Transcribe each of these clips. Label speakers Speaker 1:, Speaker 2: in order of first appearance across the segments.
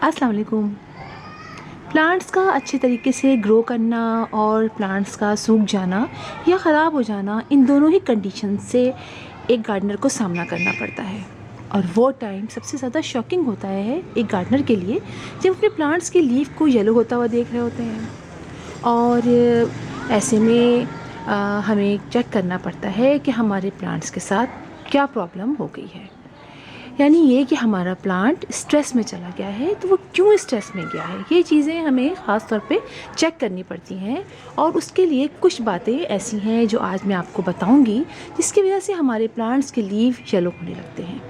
Speaker 1: अस्सलाम वालेकुम। प्लांट्स का अच्छे तरीके से ग्रो करना और प्लांट्स का सूख जाना या ख़राब हो जाना, इन दोनों ही कंडीशन से एक गार्डनर को सामना करना पड़ता है। और वो टाइम सबसे ज़्यादा शॉकिंग होता है एक गार्डनर के लिए जब अपने प्लांट्स के लीफ को येलो होता हुआ देख रहे होते हैं। और ऐसे में हमें चेक करना पड़ता है कि हमारे प्लांट्स के साथ क्या प्रॉब्लम हो गई है। यानी ये कि हमारा प्लांट स्ट्रेस में चला गया है, तो वो क्यों स्ट्रेस में गया है, ये चीज़ें हमें ख़ास तौर पे चेक करनी पड़ती हैं। और उसके लिए कुछ बातें ऐसी हैं जो आज मैं आपको बताऊंगी, जिसकी वजह से हमारे प्लांट्स के लीफ येलो होने लगते हैं।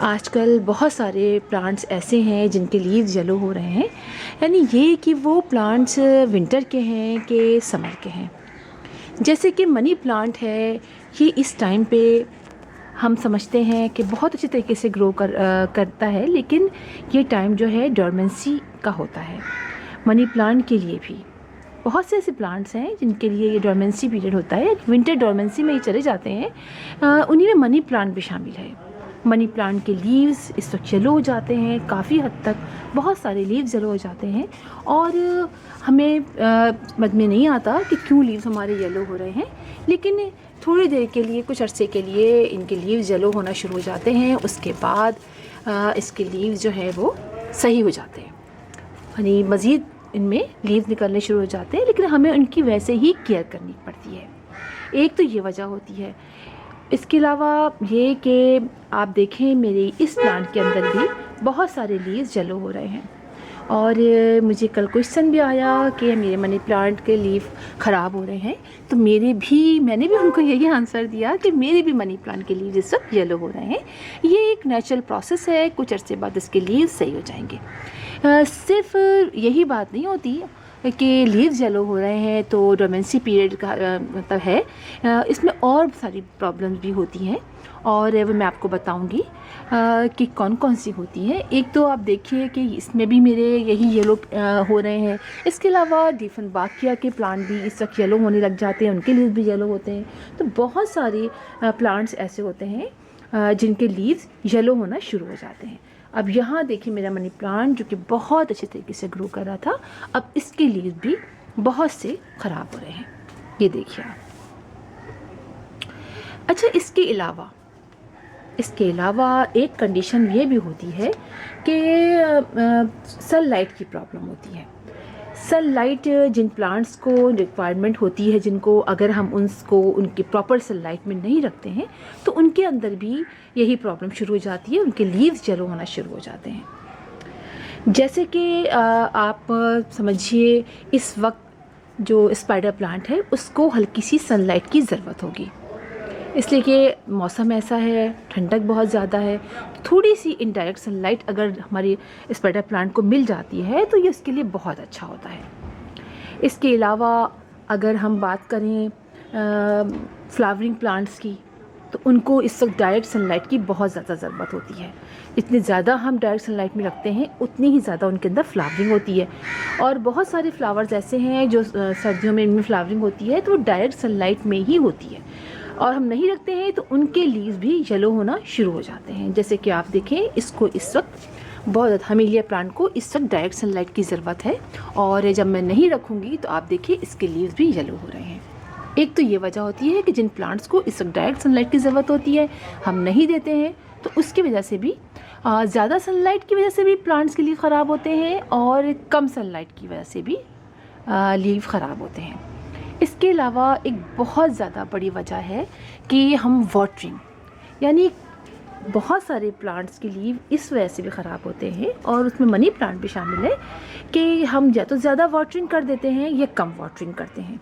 Speaker 1: आजकल बहुत सारे प्लांट्स ऐसे हैं जिनके लीव्स येलो हो रहे हैं, यानी ये कि वो प्लांट्स विंटर के हैं कि समर के हैं। जैसे कि मनी प्लांट है, ये इस टाइम पे हम समझते हैं कि बहुत अच्छे तरीके से ग्रो करता है, लेकिन ये टाइम जो है डोरमेंसी का होता है। मनी प्लांट के लिए भी बहुत से ऐसे प्लांट्स हैं जिनके लिए ये डोरमेंसी पीरियड होता है, विंटर डोरमेंसी में ही चले जाते हैं। उन्हीं में मनी प्लांट भी शामिल है। मनी प्लांट के लीव्स इस वक्त येलो हो जाते हैं, काफ़ी हद तक बहुत सारे लीव्स येलो हो जाते हैं। और हमें समझ में नहीं आता कि क्यों लीव्स हमारे येलो हो रहे हैं, लेकिन थोड़ी देर के लिए, कुछ अरसे के लिए इनके लीव्स येलो होना शुरू हो जाते हैं। उसके बाद इसके लीव्स जो है वो सही हो जाते हैं, यानी मज़ीद इनमें लीव्स निकलने शुरू हो जाते हैं, लेकिन हमें उनकी वैसे ही केयर करनी पड़ती है। एक तो ये वजह होती है। इसके अलावा ये कि आप देखें मेरे इस प्लांट के अंदर भी बहुत सारे लीव्स येलो हो रहे हैं। और मुझे कल क्वेश्चन भी आया कि मेरे मनी प्लांट के लीफ ख़राब हो रहे हैं, तो मैंने भी उनको यही आंसर दिया कि मेरे भी मनी प्लांट के लीव सब येलो हो रहे हैं। ये एक नेचुरल प्रोसेस है, कुछ अर्से बाद इसके लीव सही हो जाएंगे। सिर्फ यही बात नहीं होती कि लीव्स येलो हो रहे हैं तो डोमेंसी पीरियड का मतलब है, इसमें और सारी प्रॉब्लम्स भी होती हैं, और वो मैं आपको बताऊंगी कि कौन कौन सी होती हैं। एक तो आप देखिए कि इसमें भी मेरे यही येलो हो रहे हैं। इसके अलावा डिफनबाकिया के प्लांट भी इस वक्त येलो होने लग जाते हैं, उनके लीव्स भी येलो होते हैं। तो बहुत सारे प्लांट्स ऐसे होते हैं जिनके लीव्स येलो होना शुरू हो जाते हैं। अब यहाँ देखिए मेरा मनी प्लांट जो कि बहुत अच्छे तरीके से ग्रो कर रहा था, अब इसके लीव्स भी बहुत से ख़राब हो रहे हैं, ये देखिए आप। अच्छा, इसके अलावा एक कंडीशन ये भी होती है कि सनलाइट की प्रॉब्लम होती है। सनलाइट जिन प्लांट्स को रिक्वायरमेंट होती है, जिनको अगर हम उनकी प्रॉपर सनलाइट में नहीं रखते हैं, तो उनके अंदर भी यही प्रॉब्लम शुरू हो जाती है, उनके लीव्स येलो होना शुरू हो जाते हैं। जैसे कि आप समझिए इस वक्त जो स्पाइडर प्लांट है उसको हल्की सी सनलाइट की ज़रूरत होगी, इसलिए कि मौसम ऐसा है, ठंडक बहुत ज़्यादा है। थोड़ी सी इनडायरेक्ट सनलाइट अगर हमारी स्पाइडर प्लांट को मिल जाती है तो ये उसके लिए बहुत अच्छा होता है। इसके अलावा अगर हम बात करें फ्लावरिंग प्लांट्स की, तो उनको इस वक्त डायरेक्ट सनलाइट की बहुत ज़्यादा ज़रूरत होती है। जितनी ज़्यादा हम डायरेक्ट सनलाइट में रखते हैं, उतनी ही ज़्यादा उनके अंदर फ्लावरिंग होती है। और बहुत सारे फ्लावर्स ऐसे हैं जो सर्दियों में इनमें फ्लावरिंग होती है, तो वो डायरेक्ट सनलाइट में ही होती है, और हम नहीं रखते हैं तो उनके लीव्स भी येलो होना शुरू हो जाते हैं। जैसे कि आप देखें, इसको इस वक्त बहुत ज़्यादा हमीलिया प्लांट को इस वक्त डायरेक्ट सनलाइट की ज़रूरत है, और जब मैं नहीं रखूँगी तो आप देखिए इसके लीव्स भी येलो हो रहे हैं। एक तो ये वजह होती है कि जिन प्लांट्स को इस वक्त डायरेक्ट सनलाइट की ज़रूरत होती है हम नहीं देते हैं, तो उसकी वजह से भी ज़्यादा सनलाइट की वजह से भी प्लांट्स के लीव ख़राब होते हैं, और कम सनलाइट की वजह से भी लीव ख़राब होते हैं। इसके अलावा एक बहुत ज़्यादा बड़ी वजह है कि हम वाटरिंग, यानी बहुत सारे प्लांट्स के लीव इस वजह से भी ख़राब होते हैं, और उसमें मनी प्लांट भी शामिल है कि हम या तो ज़्यादा वाटरिंग कर देते हैं या कम वाटरिंग करते हैं।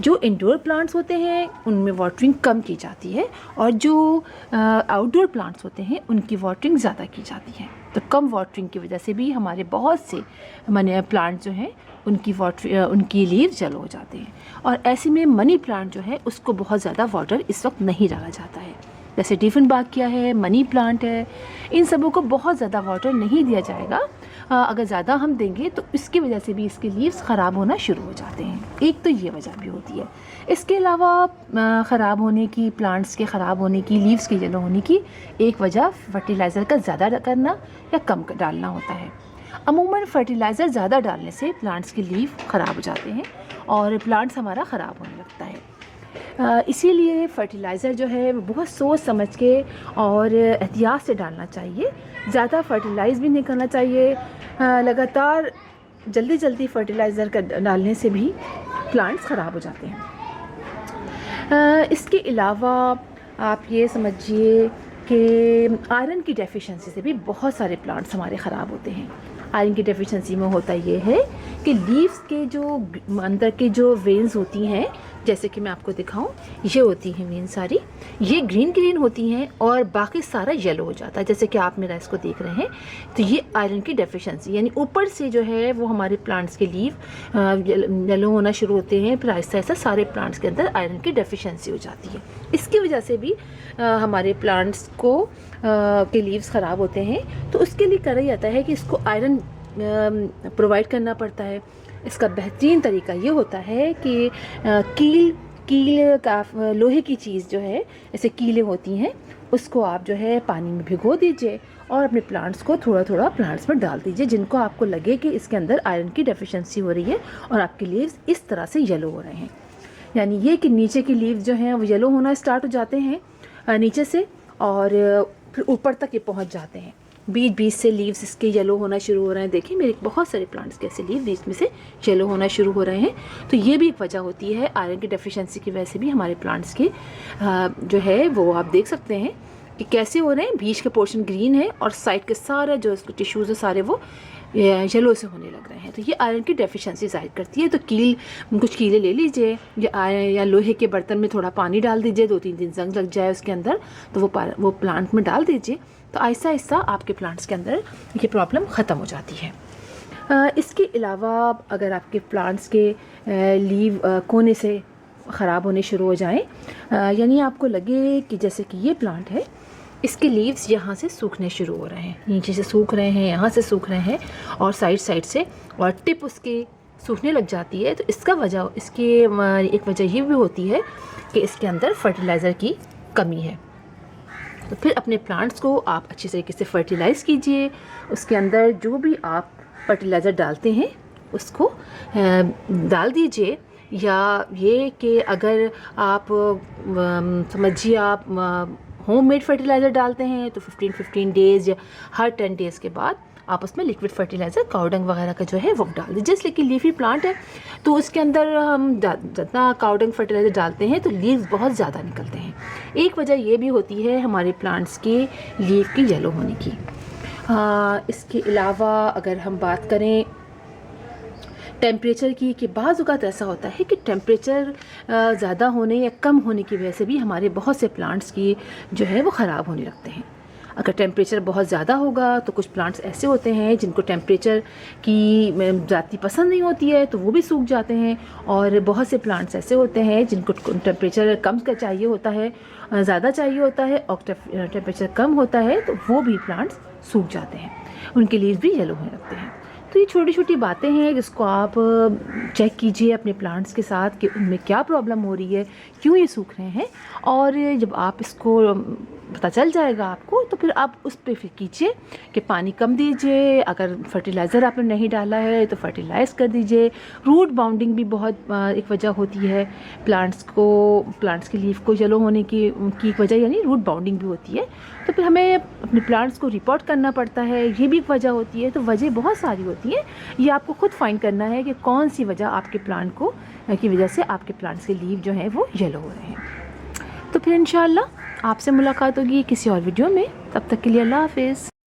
Speaker 1: जो इंडोर प्लांट्स होते हैं उनमें वाटरिंग कम की जाती है, और जो आउटडोर प्लांट्स होते हैं उनकी वाटरिंग ज़्यादा की जाती है। तो कम वाटरिंग की वजह से भी हमारे बहुत से मनी प्लांट जो हैं उनकी लीव्स येलो हो जाते हैं। और ऐसे में मनी प्लांट जो है उसको बहुत ज़्यादा वाटर इस वक्त नहीं डाला जाता है। जैसे डिफनबाकिया है, मनी प्लांट है, इन सबों को बहुत ज़्यादा वाटर नहीं दिया जाएगा। अगर ज़्यादा हम देंगे तो इसकी वजह से भी इसके लीव्स ख़राब होना शुरू हो जाते हैं। एक तो ये वजह भी होती है। इसके अलावा ख़राब होने की, प्लांट्स के ख़राब होने की, लीव्स के येलो होने की एक वजह फर्टिलाइज़र का ज़्यादा करना या कम डालना होता है। अमूमन फर्टिलाइज़र ज़्यादा डालने से प्लांट्स की लीफ ख़राब हो जाते हैं और प्लांट्स हमारा ख़राब होने लगता है। इसीलिए फर्टिलाइज़र जो है वो बहुत सोच समझ के और एहतियात से डालना चाहिए। ज़्यादा फर्टिलाइज़ भी नहीं करना चाहिए। लगातार जल्दी फर्टिलाइज़र डालने से भी प्लांट्स ख़राब हो जाते हैं। इसके अलावा आप ये समझिए कि आयरन की डेफिशिएंसी से भी बहुत सारे प्लांट्स हमारे ख़राब होते हैं। आयरन की डेफिशिएंसी में होता ये है कि लीव्स के जो अंदर के जो वेन्स होती हैं, जैसे कि मैं आपको दिखाऊं, ये होती हैं वेन सारी, ये ग्रीन होती हैं और बाकी सारा येलो हो जाता है, जैसे कि आप मेरा इसको देख रहे हैं। तो ये आयरन की डेफिशिएंसी, यानी ऊपर से जो है वो हमारे प्लांट्स के लीफ येलो होना शुरू होते हैं, फिर आहिस्ता आहिस्ता सारे प्लांट्स के अंदर आयरन की डेफिशिएंसी हो जाती है। इसकी वजह से भी हमारे प्लांट्स को के लीव्स ख़राब होते हैं। तो उसके लिए करा जाता है कि इसको आयरन प्रोवाइड करना पड़ता है। इसका बेहतरीन तरीका ये होता है कि कील का लोहे की चीज़ जो है, जैसे कीलें होती हैं, उसको आप जो है पानी में भिगो दीजिए और अपने प्लांट्स को थोड़ा प्लांट्स में डाल दीजिए, जिनको आपको लगे कि इसके अंदर आयरन की डेफिशिएंसी हो रही है और आपके लीव्स इस तरह से येलो हो रहे हैं। यानी ये कि नीचे के लीव्स जो हैं वो येलो होना स्टार्ट हो जाते हैं नीचे से, और फिर ऊपर तक ये पहुंच जाते हैं। बीच से लीव्स इसके येलो होना शुरू हो रहे हैं। देखिए मेरे बहुत सारे प्लांट्स के ऐसे लीव बीच में से येलो होना शुरू हो रहे हैं। तो ये भी एक वजह होती है आयरन की डेफिशिएंसी की वजह से भी हमारे प्लांट्स के जो है वो आप देख सकते हैं कि कैसे हो रहे हैं। बीच का पोर्शन ग्रीन है और साइड के सारा जो इसके टिश्यूज़ है सारे वो येलो से होने लग रहे हैं। तो ये आयरन की डेफिशिएंसी ज़ाहिर करती है। तो कुछ कीले ले लीजिए या लोहे के बर्तन में थोड़ा पानी डाल दीजिए, 2-3 दिन जंग लग जाए उसके अंदर, तो वो प्लांट में डाल दीजिए। तो आहिस्ता आहिस्ता आपके प्लांट्स के अंदर ये प्रॉब्लम ख़त्म हो जाती है। इसके अलावा अगर आपके प्लांट्स के लीव कोने से ख़राब होने शुरू हो जाएं, यानी आपको लगे कि जैसे कि ये प्लांट है, इसके लीव्स यहाँ से सूखने शुरू हो रहे हैं, नीचे से सूख रहे हैं, यहाँ से सूख रहे हैं और साइड से, और टिप उसकी सूखने लग जाती है। तो इसकी एक वजह ये भी होती है कि इसके अंदर फर्टिलाइज़र की कमी है। तो फिर अपने प्लांट्स को आप अच्छी तरीके से फर्टिलाइज़ कीजिए। उसके अंदर जो भी आप फर्टिलाइज़र डालते हैं उसको डाल दीजिए। या ये कि अगर आप समझिए आप होममेड फर्टिलाइज़र डालते हैं तो 15 डेज़ या हर 10 डेज़ के बाद आप उसमें लिक्विड फर्टिलाइज़र काउडंग वगैरह का जो है वो डाल दीजिए। जैसे कि लीफी प्लांट है तो उसके अंदर हम जितना काउडंग फर्टिलाइज़र डालते हैं तो लीव्स बहुत ज़्यादा निकलते हैं। एक वजह ये भी होती है हमारे प्लांट्स के लीफ की येलो होने की। इसके अलावा अगर हम बात करें टेम्परेचर की, कि बाज़ औक़ात ऐसा होता है कि टेम्परेचर ज़्यादा होने या कम होने की वजह से भी हमारे बहुत से प्लांट्स की जो है वो ख़राब होने लगते हैं। अगर टेम्परेचर बहुत ज़्यादा होगा तो कुछ प्लांट्स ऐसे होते हैं जिनको टेम्परेचर की ज़्यादा पसंद नहीं होती है तो वो भी सूख जाते हैं, और बहुत से प्लांट्स ऐसे होते हैं जिनको टेम्परेचर कम का चाहिए होता है, ज़्यादा चाहिए होता है, और टेम्परेचर कम होता है तो वो भी प्लांट्स सूख जाते हैं, उनके लीव्स भी येलो होने लगते हैं। तो ये छोटी छोटी बातें हैं जिसको आप चेक कीजिए अपने प्लांट्स के साथ कि उनमें क्या प्रॉब्लम हो रही है, क्यों ये सूख रहे हैं, और जब आप इसको पता चल जाएगा आपको तो फिर आप उस पर फिर कीजिए कि पानी कम दीजिए। अगर फर्टिलाइज़र आपने नहीं डाला है तो फर्टिलाइज़ कर दीजिए। रूट बाउंडिंग भी बहुत एक वजह होती है प्लांट्स की लीफ को येलो होने की एक वजह, यानी रूट बाउंडिंग भी होती है। तो फिर हमें अपने प्लांट्स को रिपोर्ट करना पड़ता है, ये भी एक वजह होती है। तो वजह बहुत सारी होती है, ये आपको खुद फाइंड करना है कि कौन सी वजह आपके प्लांट को की वजह से आपके प्लांट्स के लीफ जो हैं वो येलो हो रहे हैं। तो फिर इंशाअल्लाह आपसे मुलाकात होगी किसी और वीडियो में। तब तक के लिए अल्लाह हाफ़िज़।